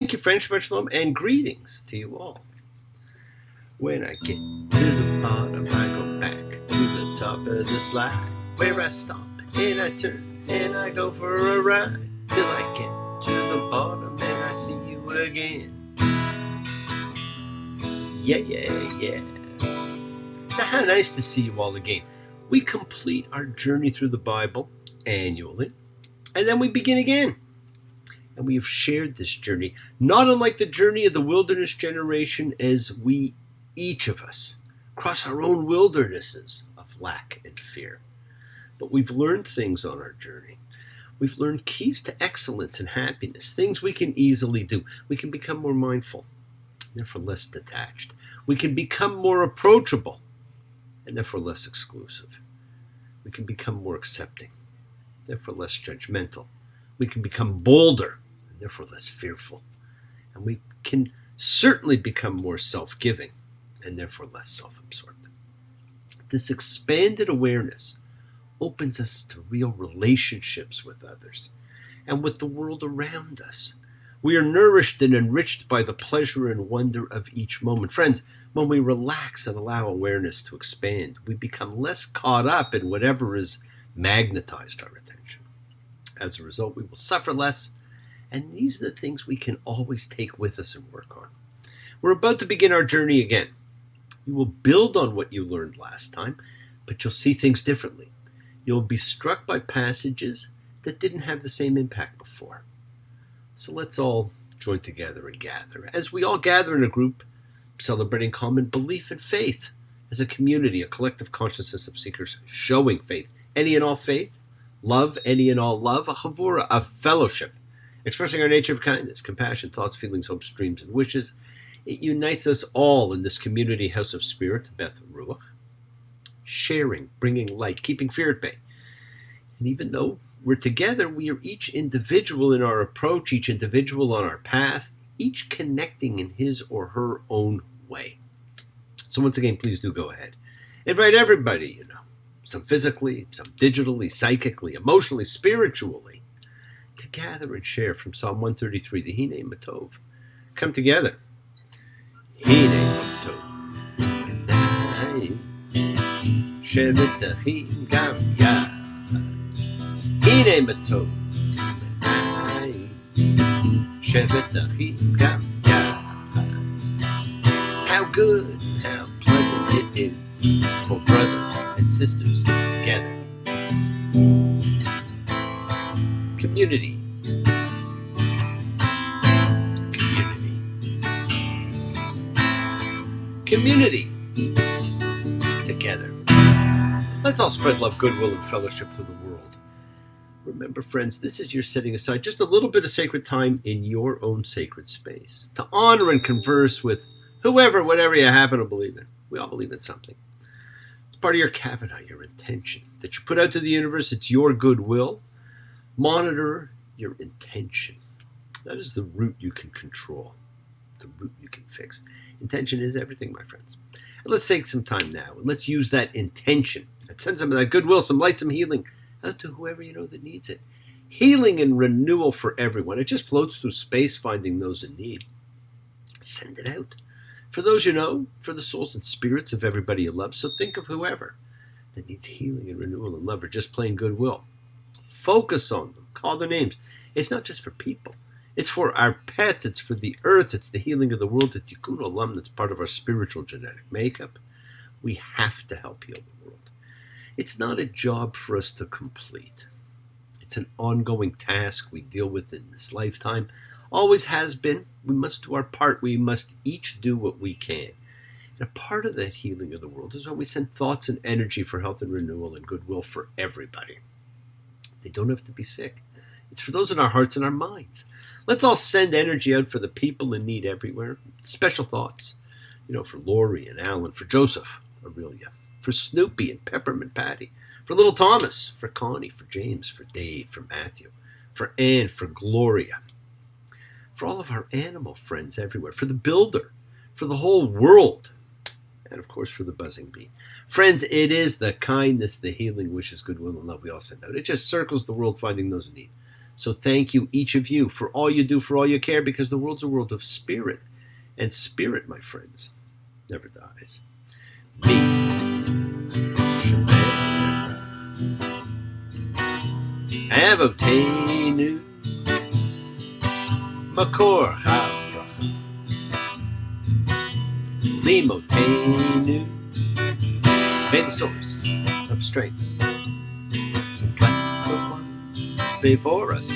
Thank you, French Shalom, and greetings to you all. When I get to the bottom, I go back to the top of the slide, where I stop and I turn and I go for a ride, till I get to the bottom and I see you again. Yeah. Now, how nice to see you all again. We complete our journey through the Bible annually, and then we begin again. And we have shared this journey, not unlike the journey of the wilderness generation, as we, each of us, cross our own wildernesses of lack and fear. But we've learned things on our journey. We've learned keys to excellence and happiness, things we can easily do. We can become more mindful, therefore less detached. We can become more approachable, and therefore less exclusive. We can become more accepting, therefore less judgmental. We can become bolder, and therefore less fearful. And we can certainly become more self-giving, and therefore less self-absorbed. This expanded awareness opens us to real relationships with others and with the world around us. We are nourished and enriched by the pleasure and wonder of each moment. Friends, when we relax and allow awareness to expand, we become less caught up in whatever has magnetized our attention. As a result, we will suffer less, and these are the things we can always take with us and work on. We're about to begin our journey again. You will build on what you learned last time, but you'll see things differently. You'll be struck by passages that didn't have the same impact before. So let's all join together and gather. As we all gather in a group, celebrating common belief and faith, as a community, a collective consciousness of seekers showing faith, any and all faith, love, any and all love, a chavura, a fellowship, expressing our nature of kindness, compassion, thoughts, feelings, hopes, dreams, and wishes. It unites us all in this community house of spirit, Beth Ruach, sharing, bringing light, keeping fear at bay. And even though we're together, we are each individual in our approach, each individual on our path, each connecting in his or her own way. So once again, please do go ahead. Invite everybody, some physically, some digitally, psychically, emotionally, spiritually, to gather and share from Psalm 133, the Hine Matov. Come together. Hine Matov. Shevet Achim Gam Yad. Hine Matov. Shevet Achim Gam Yad. How good and how pleasant it is for brothers and sisters together. Community. Community. Together. Let's all spread love, goodwill, and fellowship to the world. Remember, friends, this is your setting aside just a little bit of sacred time in your own sacred space to honor and converse with whoever, whatever you happen to believe in. We all believe in something. It's part of your kavanah, your intention that you put out to the universe. It's your goodwill. Monitor your intention. That is the root you can control, the root you can fix. Intention is everything, my friends. And let's take some time now and let's use that intention and send some of that goodwill, some light, some healing out to whoever you know that needs it. Healing and renewal for everyone. It just floats through space, finding those in need. Send it out. For those you know, for the souls and spirits of everybody you love. So think of whoever that needs healing and renewal and love, or just plain goodwill. Focus on them. Call their names. It's not just for people. It's for our pets. It's for the earth. It's the healing of the world. It's Tikkun Olam. That's part of our spiritual genetic makeup. We have to help heal the world. It's not a job for us to complete. It's an ongoing task we deal with in this lifetime. Always has been. We must do our part. We must each do what we can. And a part of that healing of the world is when we send thoughts and energy for health and renewal and goodwill for everybody. They don't have to be sick. It's for those in our hearts and our minds. Let's all send energy out for the people in need everywhere. Special thoughts, for Lori and Alan, for Joseph, Aurelia, for Snoopy and Peppermint Patty, for little Thomas, for Connie, for James, for Dave, for Matthew, for Anne, for Gloria, for all of our animal friends everywhere, for the builder, for the whole world, and of course for the buzzing bee. Friends, it is the kindness, the healing, wishes, goodwill, and love we all send out. It just circles the world, finding those in need. So thank you, each of you, for all you do, for all you care, because the world's a world of spirit. And spirit, my friends, never dies. Me. Avotenu. Makor Chabra. Limotenu. May the source of strength bless the ones before us.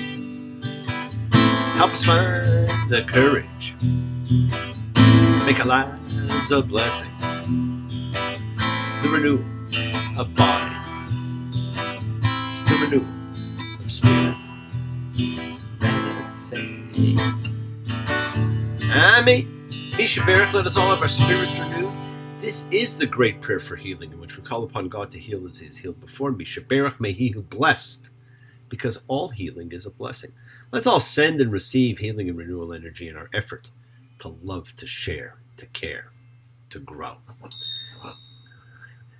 Help us find the courage. Make our lives a blessing. The renewal of body. The renewal of spirit. Let us say, Amen. Misha Barak, let us all have our spirits renewed. This is the great prayer for healing, in which we call upon God to heal as He has healed before. Misha Barak, may He who blessed, because all healing is a blessing. Let's all send and receive healing and renewal energy in our effort to love, to share, to care, to grow.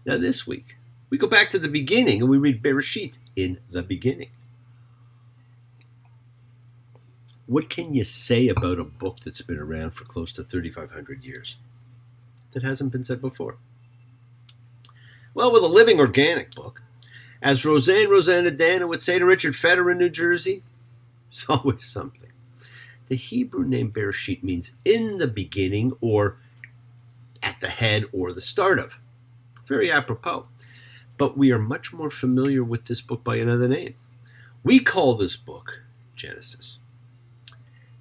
Now this week, we go back to the beginning and we read Bereshit, in the beginning. What can you say about a book that's been around for close to 3,500 years that hasn't been said before? Well, with a living organic book, as Rosanna Dana would say to Richard Federer in New Jersey, it's always something. The Hebrew name Bereshit means in the beginning, or at the head, or the start of. Very apropos. But we are much more familiar with this book by another name. We call this book Genesis.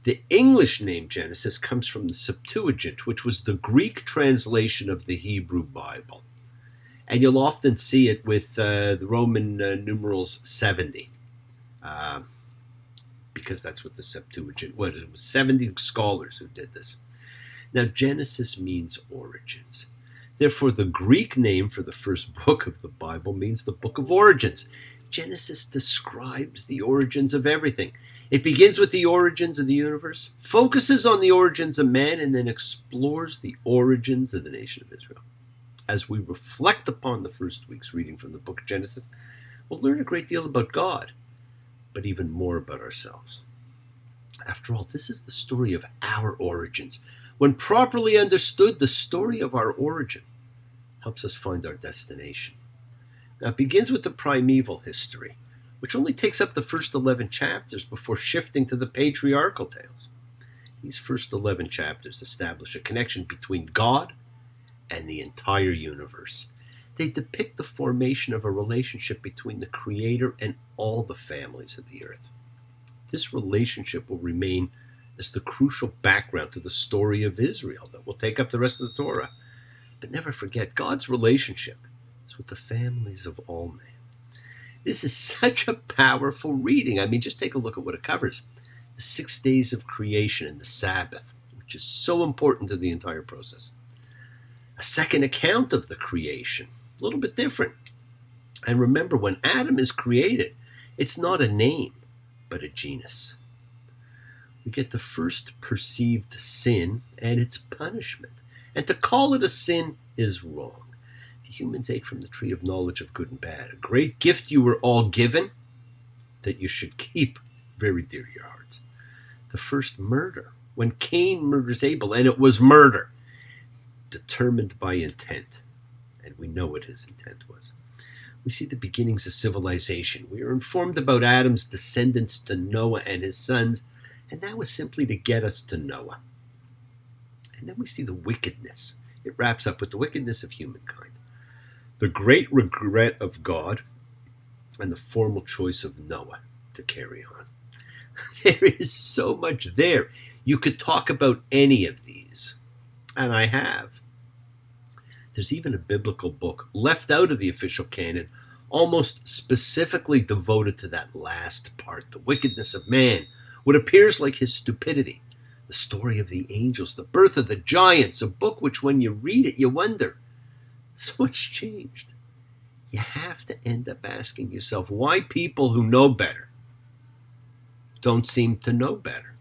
The English name Genesis comes from the Septuagint, which was the Greek translation of the Hebrew Bible. And you'll often see it with the Roman numerals 70, because that's what the Septuagint was. It was 70 scholars who did this. Now, Genesis means origins. Therefore, the Greek name for the first book of the Bible means the book of origins. Genesis describes the origins of everything. It begins with the origins of the universe, focuses on the origins of man, and then explores the origins of the nation of Israel. As we reflect upon the first week's reading from the book of Genesis, we'll learn a great deal about God, but even more about ourselves. After all, this is the story of our origins. When properly understood, the story of our origin helps us find our destination. Now, it begins with the primeval history, which only takes up the first 11 chapters before shifting to the patriarchal tales. These first 11 chapters establish a connection between God and the entire universe. They depict the formation of a relationship between the Creator and all the families of the earth. This relationship will remain as the crucial background to the story of Israel that will take up the rest of the Torah. But never forget, God's relationship is with the families of all men. This is such a powerful reading. I mean, just take a look at what it covers. The 6 days of creation and the Sabbath, which is so important to the entire process. A second account of the creation, a little bit different. And remember, when Adam is created, it's not a name, but a genus. We get the first perceived sin and its punishment. And to call it a sin is wrong. The humans ate from the tree of knowledge of good and bad, a great gift you were all given that you should keep very dear to your hearts. The first murder, when Cain murders Abel, and it was murder, determined by intent. And we know what his intent was. We see the beginnings of civilization. We are informed about Adam's descendants to Noah and his sons, and that was simply to get us to Noah. And then we see the wickedness. It wraps up with the wickedness of humankind, the great regret of God, and the formal choice of Noah to carry on. There is so much there. You could talk about any of these, and I have. There's even a biblical book left out of the official canon, almost specifically devoted to that last part, the wickedness of man, what appears like his stupidity, the story of the angels, the birth of the giants, a book which when you read it, you wonder, so much changed. You have to end up asking yourself why people who know better don't seem to know better.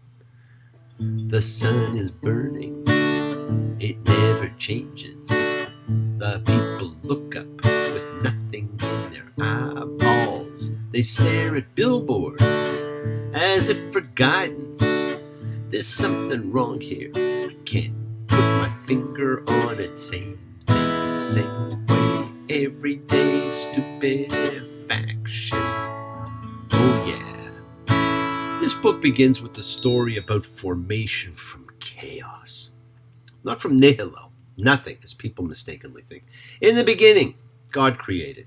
The sun is burning. It never changes. The people look up with nothing in their eyeballs. They stare at billboards as if for guidance. There's something wrong here, I can't put my finger on it. Same thing, same way, everyday stupefaction. Oh yeah. This book begins with the story about formation from chaos. Not from nihilo, nothing, as people mistakenly think. In the beginning, God created.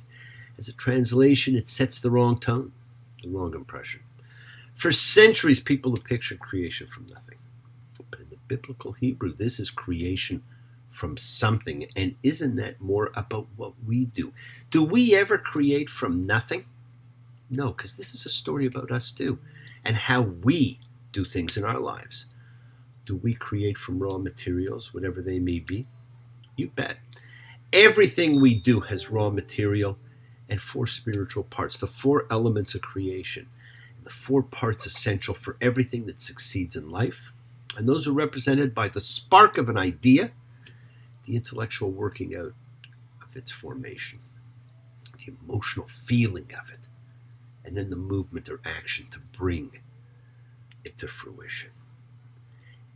As a translation, it sets the wrong tone, the wrong impression. For centuries, people have pictured creation from nothing. But in the biblical Hebrew, this is creation from something. And isn't that more about what we do? Do we ever create from nothing? No, because this is a story about us too, and how we do things in our lives. Do we create from raw materials, whatever they may be? You bet. Everything we do has raw material and 4 spiritual parts, the 4 elements of creation, and the 4 parts essential for everything that succeeds in life. And those are represented by the spark of an idea, the intellectual working out of its formation, the emotional feeling of it, and then the movement or action to bring it to fruition.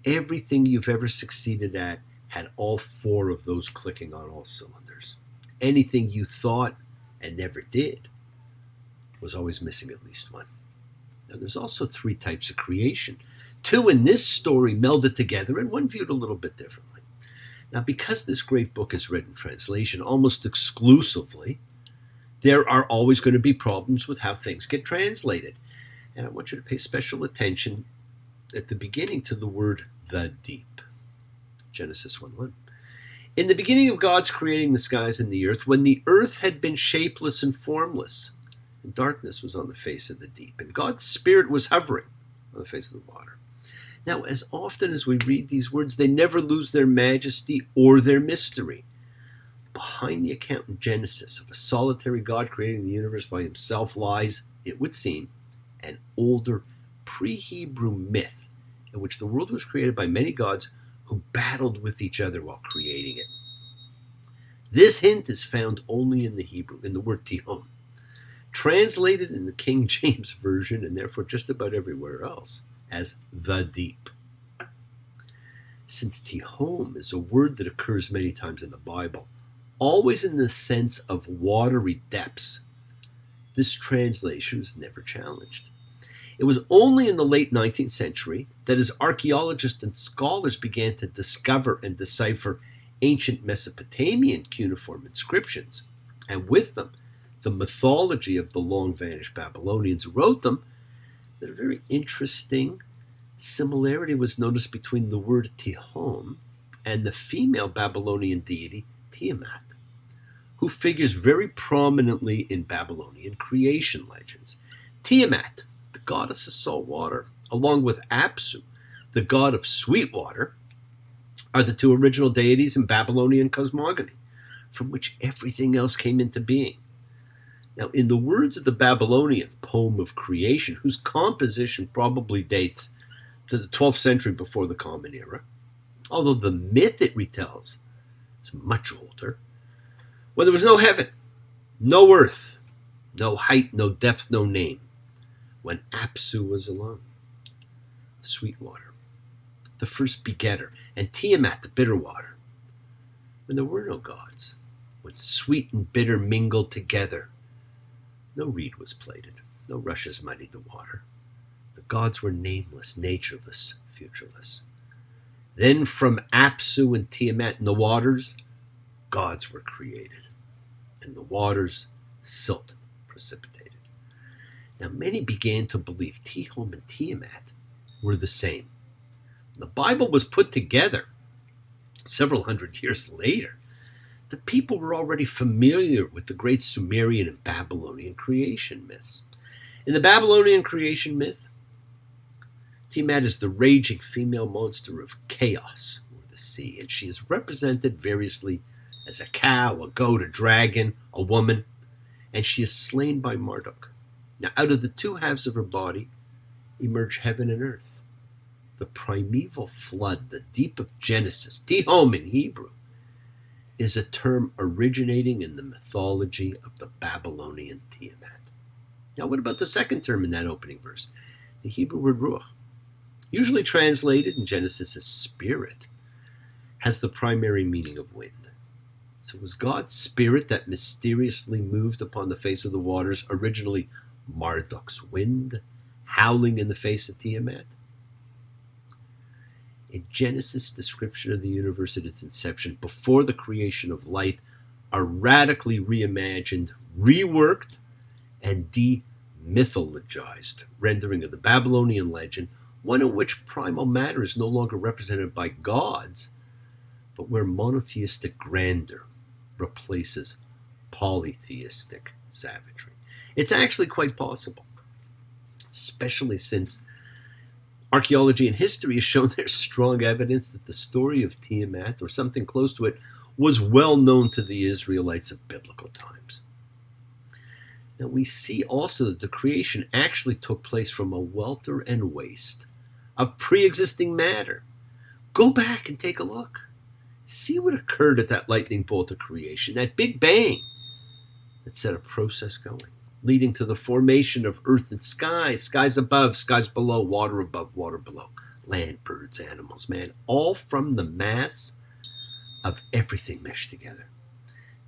Everything you've ever succeeded at had all 4 of those clicking on all cylinders. Anything you thought and never did was always missing at least one. Now, there's also 3 types of creation. 2 in this story melded together, and 1 viewed a little bit differently. Now, because this great book is read in translation almost exclusively, there are always going to be problems with how things get translated. And I want you to pay special attention at the beginning to the word the deep. Genesis 1:1. In the beginning of God's creating the skies and the earth, when the earth had been shapeless and formless, and darkness was on the face of the deep, and God's Spirit was hovering on the face of the water. Now, as often as we read these words, they never lose their majesty or their mystery. Behind the account in Genesis of a solitary God creating the universe by himself lies, it would seem, an older pre-Hebrew myth in which the world was created by many gods who battled with each other while creating it. This hint is found only in the Hebrew, in the word Tihom, translated in the King James Version and therefore just about everywhere else as the deep. Since Tihom is a word that occurs many times in the Bible, always in the sense of watery depths, this translation was never challenged. It was only in the late 19th century that as archaeologists and scholars began to discover and decipher ancient Mesopotamian cuneiform inscriptions, and with them the mythology of the long-vanished Babylonians who wrote them, that a very interesting similarity was noticed between the word Tihom and the female Babylonian deity Tiamat, who figures very prominently in Babylonian creation legends. Tiamat, the goddess of salt water, along with Apsu, the god of sweet water, are the 2 original deities in Babylonian cosmogony, from which everything else came into being. Now, in the words of the Babylonian poem of creation, whose composition probably dates to the 12th century before the Common Era, although the myth it retells is much older, when there was no heaven, no earth, no height, no depth, no name, when Apsu was alone, sweet water, the first begetter, and Tiamat, the bitter water, when there were no gods, when sweet and bitter mingled together, no reed was plaited, no rushes muddied the water. The gods were nameless, natureless, futureless. Then from Apsu and Tiamat in the waters, gods were created, and the waters silt precipitated. Now, many began to believe Tihom and Tiamat were the same. When the Bible was put together several hundred years later, the people were already familiar with the great Sumerian and Babylonian creation myths. In the Babylonian creation myth, Tiamat is the raging female monster of chaos, or the sea, and she is represented variously as a cow, a goat, a dragon, a woman, and she is slain by Marduk. Now, out of the 2 halves of her body emerge heaven and earth. The primeval flood, the deep of Genesis, Tihom in Hebrew, is a term originating in the mythology of the Babylonian Tiamat. Now, what about the second term in that opening verse? The Hebrew word ruach, usually translated in Genesis as spirit, has the primary meaning of wind. So was God's spirit that mysteriously moved upon the face of the waters originally Marduk's wind, howling in the face of Tiamat? In Genesis' description of the universe at its inception, before the creation of light, a radically reimagined, reworked, and demythologized rendering of the Babylonian legend, one in which primal matter is no longer represented by gods, but where monotheistic grandeur replaces polytheistic savagery. It's actually quite possible, especially since archaeology and history has shown there's strong evidence that the story of Tiamat, or something close to it, was well known to the Israelites of biblical times. Now we see also that the creation actually took place from a welter and waste of pre-existing matter. Go back and take a look. See what occurred at that lightning bolt of creation, that big bang that set a process going, leading to the formation of earth and sky, skies above, skies below, water above, water below, land, birds, animals, man, all from the mass of everything meshed together.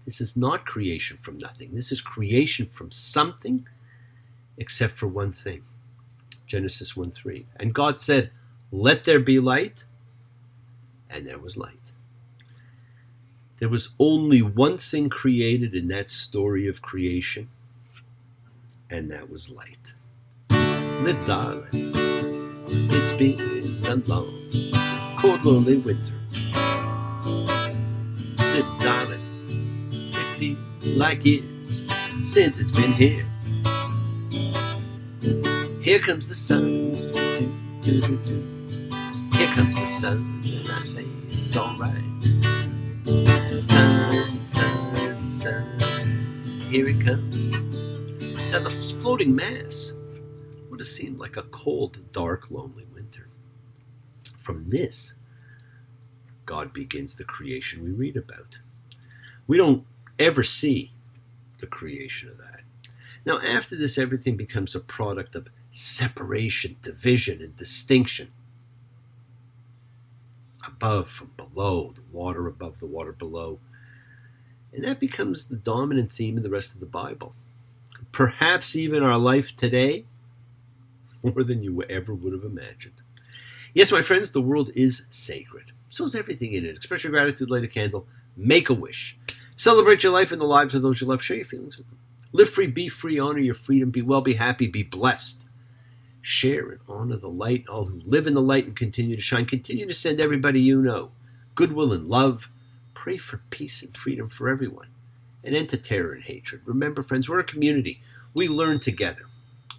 This is not creation from nothing. This is creation from something, except for one thing. Genesis 1:3. And God said, "Let there be light," and there was light. There was only one thing created in that story of creation, and that was light. Little darling, it's been a long, cold, lonely winter. Little darling, it feels like years since it's been here. Here comes the sun, here comes the sun, and I say it's alright. Sun, sun, sun, here it comes. Now the floating mass would have seemed like a cold, dark, lonely winter. From this, God begins the creation we read about. We don't ever see the creation of that. Now after this, everything becomes a product of separation, division, and distinction. Above from below, the water above, the water below. And that becomes the dominant theme in the rest of the Bible. Perhaps even our life today, more than you ever would have imagined. Yes, my friends, the world is sacred. So is everything in it. Express your gratitude, light a candle, make a wish. Celebrate your life and the lives of those you love. Share your feelings with them. Live free, be free, honor your freedom, be well, be happy, be blessed. Share and honor the light, all who live in the light and continue to shine. Continue to send everybody you know goodwill and love. Pray for peace and freedom for everyone. An end to terror and hatred. Remember, friends, we're a community. We learn together.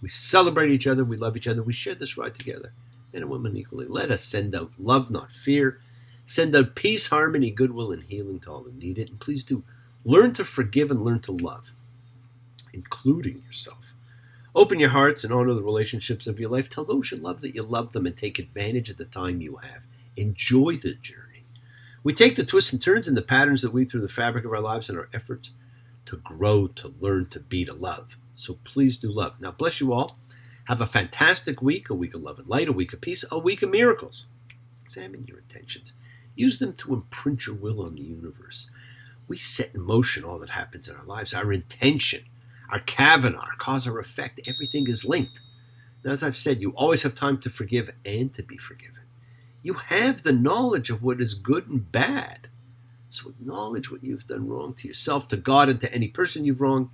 We celebrate each other. We love each other. We share this ride together. Men and women equally. Let us send out love, not fear. Send out peace, harmony, goodwill, and healing to all who need it. And please do learn to forgive and learn to love, including yourself. Open your hearts and honor the relationships of your life. Tell those you love that you love them and take advantage of the time you have. Enjoy the journey. We take the twists and turns and the patterns that weave through the fabric of our lives in our efforts to grow, to learn, to be, to love. So please do love. Now, bless you all. Have a fantastic week, a week of love and light, a week of peace, a week of miracles. Examine your intentions. Use them to imprint your will on the universe. We set in motion all that happens in our lives. Our intention, our Kavana, our cause or effect, everything is linked. Now, as I've said, you always have time to forgive and to be forgiven. You have the knowledge of what is good and bad. So acknowledge what you've done wrong to yourself, to God, and to any person you've wronged.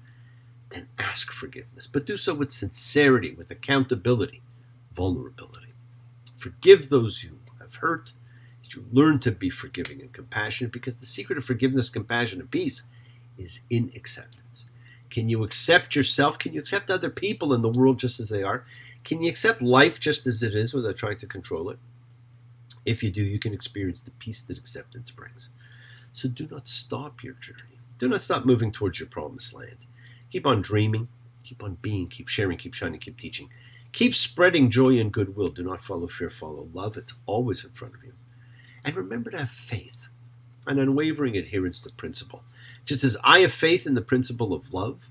Then ask forgiveness, but do so with sincerity, with accountability, vulnerability. Forgive those you have hurt. That you learn to be forgiving and compassionate, because the secret of forgiveness, compassion, and peace is in acceptance. Can you accept yourself? Can you accept other people in the world just as they are? Can you accept life just as it is without trying to control it? If you do, you can experience the peace that acceptance brings. So do not stop your journey. Do not stop moving towards your promised land. Keep on dreaming, keep on being, keep sharing, keep shining, keep teaching. Keep spreading joy and goodwill. Do not follow fear, follow love. It's always in front of you. And remember to have faith, an unwavering adherence to principle. Just as I have faith in the principle of love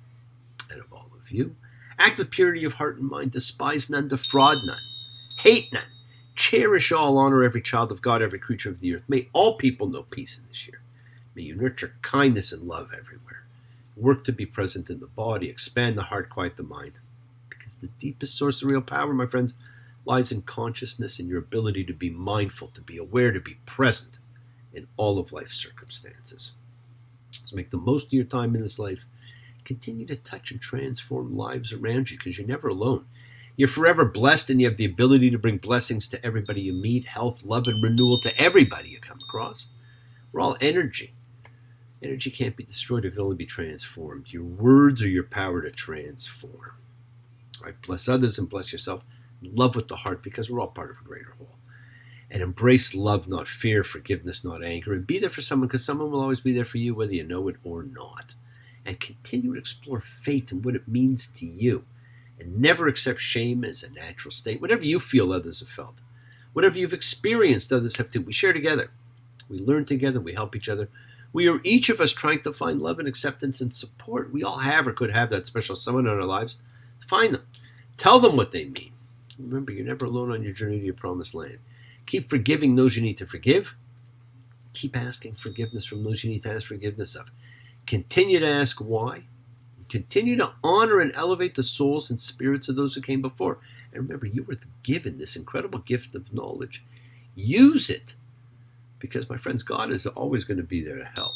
and of all of you, Act with purity of heart and mind. Despise none, defraud none, hate none. Cherish all, honor every child of God, every creature of the earth. May all people know peace in this year. May you nurture kindness and love everywhere. Work to be present in the body. Expand the heart, quiet the mind. Because the deepest source of real power, my friends, lies in consciousness and your ability to be mindful, to be aware, to be present in all of life's circumstances. So make the most of your time in this life. Continue to touch and transform lives around you because you're never alone. You're forever blessed and you have the ability to bring blessings to everybody you meet, health, love, and renewal to everybody you come across. We're all energy. Energy can't be destroyed, it can only be transformed. Your words are your power to transform. All right, bless others and bless yourself. Love with the heart because we're all part of a greater whole. And embrace love, not fear, forgiveness, not anger. And be there for someone because someone will always be there for you whether you know it or not. And continue to explore faith and what it means to you. And never accept shame as a natural state. Whatever you feel, others have felt. Whatever you've experienced, others have too. We share together. We learn together. We help each other. We are each of us trying to find love and acceptance and support. We all have or could have that special someone in our lives. Find them. Tell them what they mean. Remember, you're never alone on your journey to your promised land. Keep forgiving those you need to forgive. Keep asking forgiveness from those you need to ask forgiveness of. Continue to ask why. Continue to honor and elevate the souls and spirits of those who came before. And remember, you were given this incredible gift of knowledge. Use it. Because, my friends, God is always going to be there to help.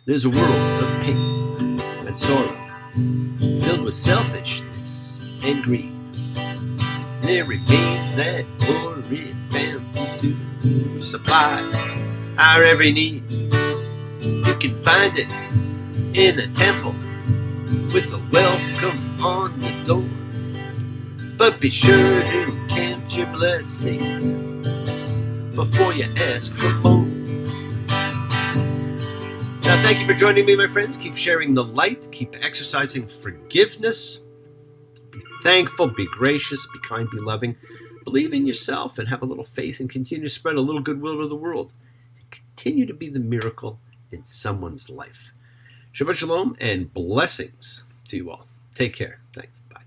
There's a world of pain and sorrow, filled with selfishness and greed. There remains that glory fountain to supply our every need. You can find it in the temple with a welcome on the door. But be sure to count your blessings before you ask for more. Now, thank you for joining me, my friends. Keep sharing the light. Keep exercising forgiveness. Be thankful. Be gracious. Be kind. Be loving. Believe in yourself and have a little faith and continue to spread a little goodwill to the world. Continue to be the miracle in someone's life. Shabbat shalom and blessings to you all. Take care. Thanks. Bye.